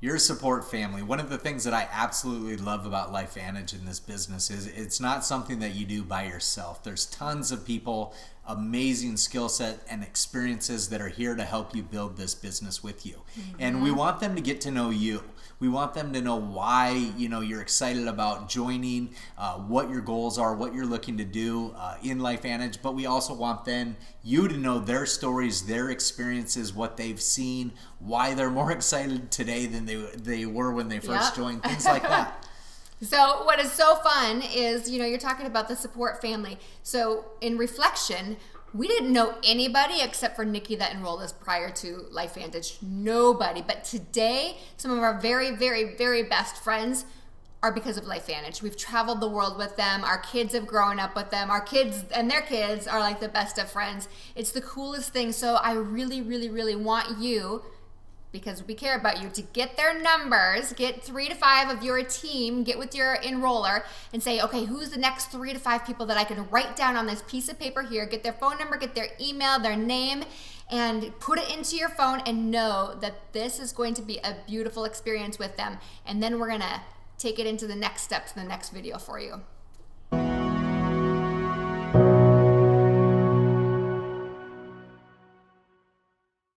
Your support family. One of the things that I absolutely love about LifeVantage in this business is it's not something that you do by yourself. There's tons of people, amazing skill set and experiences that are here to help you build this business with you. And we want them to get to know you. We want them to know why you're excited about joining, what your goals are, what you're looking to do in LifeVantage. But we also want you to know their stories, their experiences, what they've seen, why they're more excited today than they were when they first joined, things like that. So what is so fun is, you're talking about the support family. So in reflection, we didn't know anybody except for Nikki that enrolled us prior to LifeVantage. Nobody. But today, some of our very, very, very best friends are because of LifeVantage. We've traveled the world with them. Our kids have grown up with them. Our kids and their kids are like the best of friends. It's the coolest thing. So I really, really, really want you, because we care about you, to get their numbers, get 3 to 5 of your team, get with your enroller and say, okay, who's the next 3 to 5 people that I can write down on this piece of paper here, get their phone number, get their email, their name, and put it into your phone and know that this is going to be a beautiful experience with them. And then we're gonna take it into the next steps in the next video for you.